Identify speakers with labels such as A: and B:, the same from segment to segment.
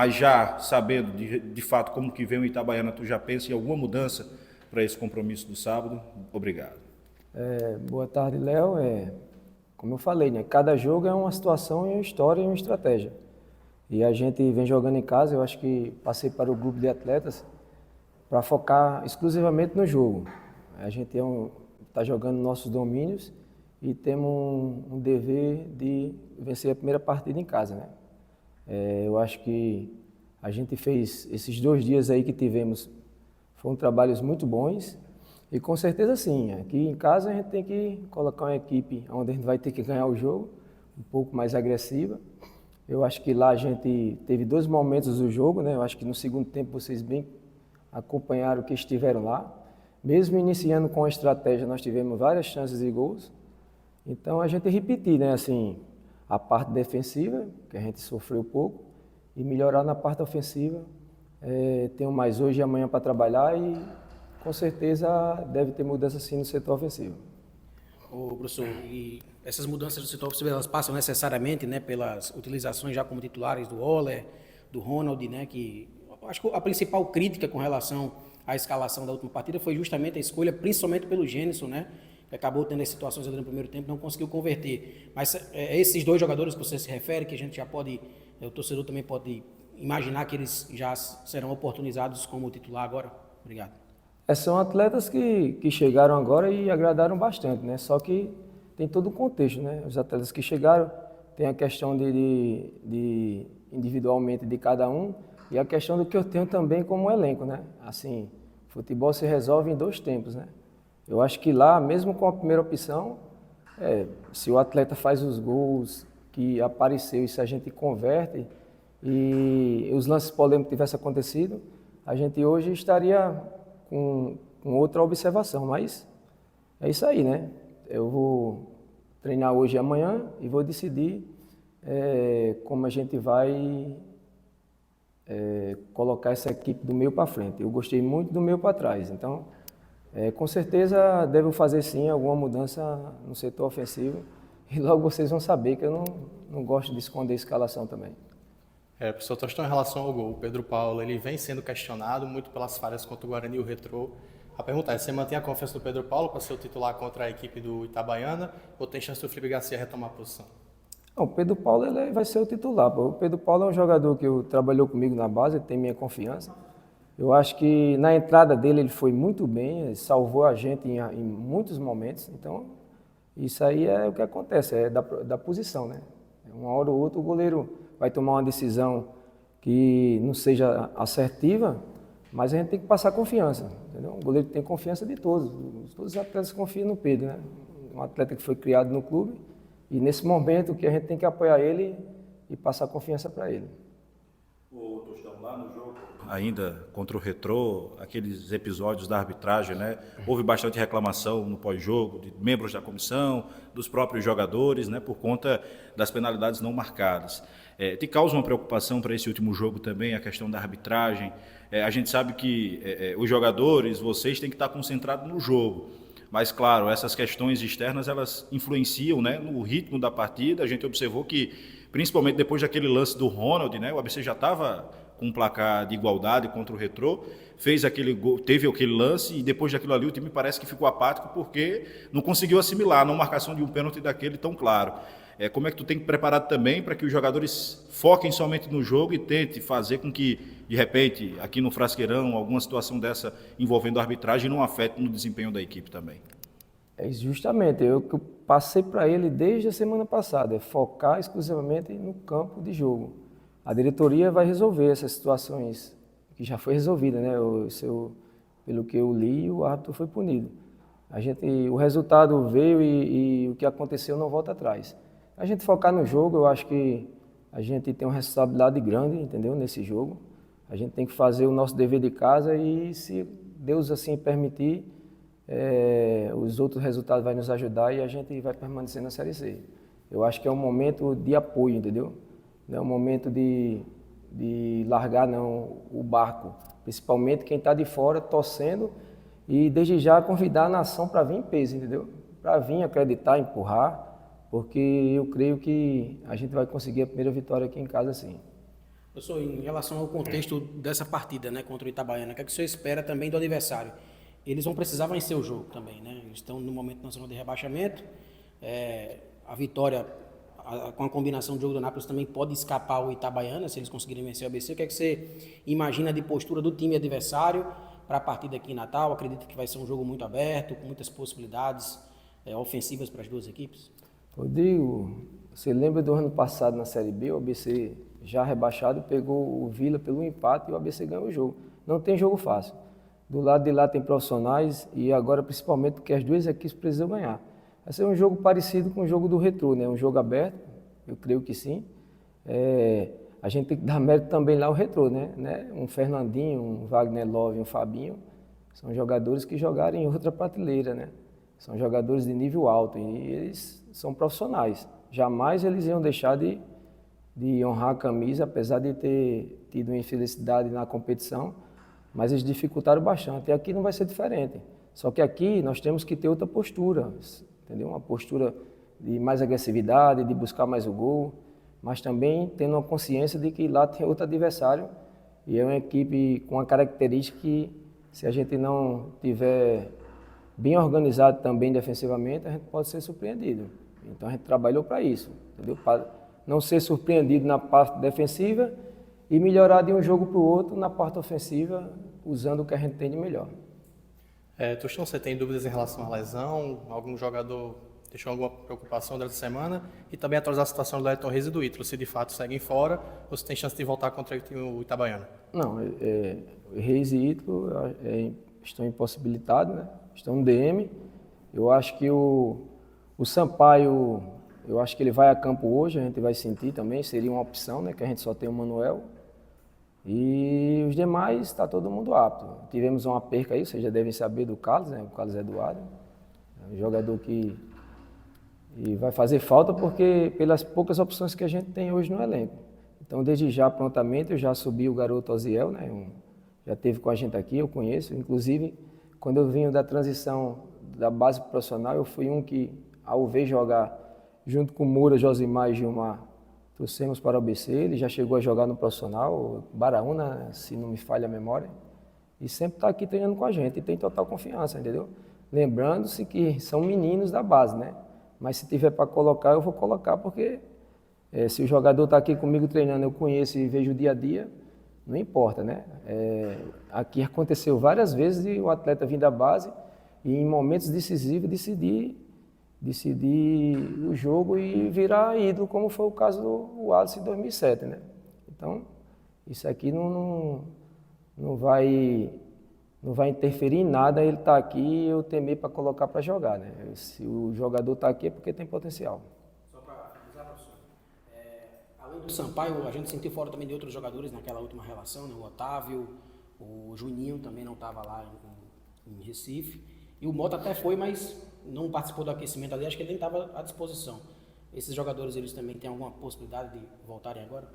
A: Mas já sabendo de fato como que vem o Itabaiana, tu já pensa em alguma mudança para esse compromisso do sábado? Obrigado.
B: Boa tarde, Léo. Como eu falei, né? Cada jogo é uma situação e uma história e uma estratégia. E a gente vem jogando em casa, eu acho que passei para o grupo de atletas para focar exclusivamente no jogo. A gente está jogando nossos domínios e temos um dever de vencer a primeira partida em casa, né? Eu acho que a gente fez esses 2 dias aí que tivemos, foram trabalhos muito bons e com certeza sim, aqui em casa a gente tem que colocar uma equipe onde a gente vai ter que ganhar o jogo, um pouco mais agressiva. Eu acho que lá a gente teve 2 momentos do jogo, né? Eu acho que no segundo tempo vocês bem acompanharam que estiveram lá. Mesmo iniciando com a estratégia, nós tivemos várias chances de gols. Então a gente repetir, né, assim, a parte defensiva, que a gente sofreu pouco, e melhorar na parte ofensiva. Tenho mais hoje e amanhã para trabalhar e com certeza deve ter mudança sim no setor ofensivo.
C: Ô, professor, e essas mudanças do setor ofensivo, elas passam necessariamente, né, pelas utilizações já como titulares do Oller, do Ronald, né, que acho que a principal crítica com relação à escalação da última partida foi justamente a escolha, principalmente pelo Gênison, né, que acabou tendo as situações ali no primeiro tempo, não conseguiu converter. Mas esses dois jogadores que você se refere, que a gente já pode, o torcedor também pode imaginar que eles já serão oportunizados como titular agora? Obrigado.
B: São atletas que chegaram agora e agradaram bastante, né? Só que tem todo o contexto, né? Os atletas que chegaram, tem a questão de individualmente de cada um e a questão do que eu tenho também como elenco, né? Assim, futebol se resolve em 2 tempos, né? Eu acho que lá, mesmo com a primeira opção, se o atleta faz os gols que apareceu e se a gente converte e os lances polêmicos tivessem acontecido, a gente hoje estaria com outra observação, mas é isso aí, né? Eu vou treinar hoje e amanhã e vou decidir como a gente vai colocar essa equipe do meio para frente. Eu gostei muito do meio para trás, então com certeza devo fazer sim alguma mudança no setor ofensivo e logo vocês vão saber que eu não gosto de esconder a escalação também.
D: Professor Tostão, em relação ao gol, o Pedro Paulo ele vem sendo questionado muito pelas falhas contra o Guarani e o Retrô. A pergunta é, você mantém a confiança do Pedro Paulo para ser o titular contra a equipe do Itabaiana ou tem chance do Felipe Garcia retomar a posição?
B: Não, o Pedro Paulo ele vai ser o titular. Pô. O Pedro Paulo é um jogador que trabalhou comigo na base, ele tem minha confiança. Eu acho que na entrada dele ele foi muito bem, ele salvou a gente em muitos momentos. Então, isso aí é o que acontece, é da posição, né? Uma hora ou outra o goleiro vai tomar uma decisão que não seja assertiva, mas a gente tem que passar confiança, entendeu? O goleiro tem confiança de todos os atletas confiam no Pedro, né? Um atleta que foi criado no clube e nesse momento que a gente tem que apoiar ele e passar confiança para ele.
A: O Tostão, lá no jogo, ainda contra o Retrô, aqueles episódios da arbitragem, né? Houve bastante reclamação no pós-jogo de membros da comissão, dos próprios jogadores, né? Por conta das penalidades não marcadas. Te causa uma preocupação para esse último jogo também, a questão da arbitragem? A gente sabe que os jogadores, vocês têm que estar concentrados no jogo. Mas, claro, essas questões externas, elas influenciam, né, no ritmo da partida. A gente observou que, principalmente depois daquele lance do Ronald, né, o ABC já estava com um placar de igualdade contra o Retrô, fez aquele gol, teve aquele lance e depois daquilo ali o time parece que ficou apático porque não conseguiu assimilar a não marcação de um pênalti daquele tão claro. Como é que tu tem que preparar também para que os jogadores foquem somente no jogo e tente fazer com que, de repente, aqui no Frasqueirão, alguma situação dessa envolvendo a arbitragem não afete no desempenho da equipe também?
B: Justamente, eu que eu passei para ele desde a semana passada, é focar exclusivamente no campo de jogo. A diretoria vai resolver essas situações, que já foi resolvida, né? Pelo que eu li, o árbitro foi punido. O resultado veio e o que aconteceu não volta atrás. A gente focar no jogo, eu acho que a gente tem uma responsabilidade grande, entendeu? Nesse jogo. A gente tem que fazer o nosso dever de casa e, se Deus assim permitir, os outros resultados vão nos ajudar e a gente vai permanecer na Série C. Eu acho que é um momento de apoio, entendeu? Não é um momento de largar não, o barco. Principalmente quem está de fora torcendo e desde já convidar a nação para vir em peso, entendeu? Para vir acreditar, empurrar, porque eu creio que a gente vai conseguir a primeira vitória aqui em casa sim.
C: Professor, em relação ao contexto dessa partida, né, contra o Itabaiana, o que é que o senhor espera também do adversário? Eles vão precisar vencer o jogo também, né? Eles estão no momento na zona de rebaixamento. A vitória com a combinação do jogo do Nápoles também pode escapar ao Itabaiana, se eles conseguirem vencer o ABC. O que é que você imagina de postura do time adversário para a partida aqui em Natal? Acredita que vai ser um jogo muito aberto, com muitas possibilidades ofensivas para as duas equipes?
B: Rodrigo, você lembra do ano passado na Série B, o ABC já rebaixado, pegou o Vila pelo empate e o ABC ganhou o jogo. Não tem jogo fácil. Do lado de lá tem profissionais e agora principalmente porque as duas equipes precisam ganhar. Vai ser um jogo parecido com o jogo do Retrô, né? Um jogo aberto, eu creio que sim. A gente tem que dar mérito também lá ao Retrô, né? Um Fernandinho, um Wagner Love, um Fabinho, são jogadores que jogaram em outra prateleira, né? São jogadores de nível alto e eles são profissionais. Jamais eles iam deixar de honrar a camisa, apesar de ter tido uma infelicidade na competição, mas eles dificultaram bastante. E aqui não vai ser diferente. Só que aqui nós temos que ter outra postura, entendeu? Uma postura de mais agressividade, de buscar mais o gol, mas também tendo uma consciência de que lá tem outro adversário e é uma equipe com uma característica que, se a gente não tiver bem organizado também defensivamente, a gente pode ser surpreendido. Então a gente trabalhou para isso, entendeu? Para não ser surpreendido na parte defensiva e melhorar de um jogo para o outro na parte ofensiva, usando o que a gente tem de melhor.
D: Tostão, você tem dúvidas em relação à lesão? Algum jogador deixou alguma preocupação dessa semana? E também atualizar a situação do Elton Reis e do Ítalo, se de fato seguem fora ou se tem chance de voltar contra o Itabaiana?
B: Não, Reis e Ítalo estão impossibilitados, né? Estão no DM. Eu acho que o Sampaio, eu acho que ele vai a campo hoje, a gente vai sentir também, seria uma opção, né? Que a gente só tem o Manuel. E os demais, está todo mundo apto. Tivemos uma perca aí, vocês já devem saber do Carlos, né? O Carlos Eduardo, é um jogador que vai fazer falta porque pelas poucas opções que a gente tem hoje no elenco. Então, desde já, prontamente, eu já subi o garoto Oziel, né? Já esteve com a gente aqui, eu conheço. Inclusive, quando eu vim da transição da base profissional, eu fui um que, ao ver jogar junto com Moura, Josimar e Gilmar, trouxemos para o ABC. Ele já chegou a jogar no profissional, Baraúna, se não me falha a memória, e sempre está aqui treinando com a gente e tem total confiança, entendeu? Lembrando-se que são meninos da base, né? Mas se tiver para colocar, eu vou colocar, porque se o jogador está aqui comigo treinando, eu conheço e vejo o dia a dia, não importa, né? Aqui aconteceu várias vezes de o atleta vir da base e em momentos decisivos decidir o jogo e virar ídolo, como foi o caso do Wallace em 2007, né? Então, isso aqui não vai interferir em nada ele estar aqui e eu temer para colocar para jogar, né? Se o jogador está aqui é porque tem potencial.
C: Só para finalizar, professor, além do Sampaio, a gente sentiu fora também de outros jogadores naquela última relação, né? O Otávio, o Juninho também não estava lá em Recife, e o Mota até foi, mas não participou do aquecimento ali, acho que ele nem estava à disposição. Esses jogadores, eles também têm alguma possibilidade de voltarem agora?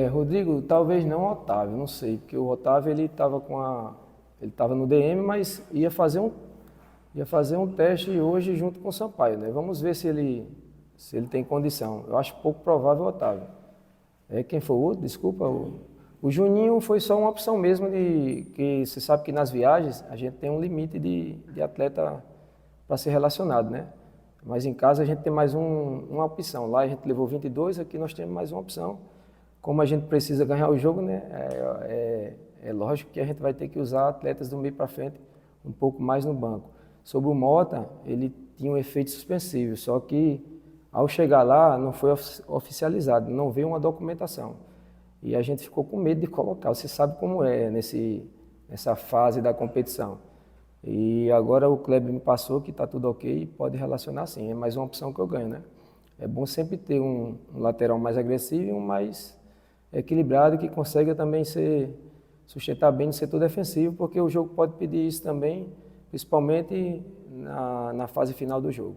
B: Rodrigo, talvez não o Otávio, não sei, porque o Otávio ele estava no DM, mas ia fazer um teste hoje junto com o Sampaio, né? Vamos ver se ele tem condição. Eu acho pouco provável o Otávio. Quem foi o outro? Desculpa. O Juninho foi só uma opção mesmo que você sabe que nas viagens a gente tem um limite de atleta para ser relacionado, né? Mas em casa a gente tem mais uma opção. Lá a gente levou 22, aqui nós temos mais uma opção. Como a gente precisa ganhar o jogo, né? É lógico que a gente vai ter que usar atletas do meio para frente um pouco mais no banco. Sobre o Mota, ele tinha um efeito suspensivo, só que ao chegar lá não foi oficializado, não veio uma documentação. E a gente ficou com medo de colocar. Você sabe como é nessa fase da competição. E agora o Kleber me passou que está tudo ok e pode relacionar sim. É mais uma opção que eu ganho, né? É bom sempre ter um lateral mais agressivo e um mais equilibrado que consiga também sustentar bem no setor defensivo, porque o jogo pode pedir isso também, principalmente na fase final do jogo.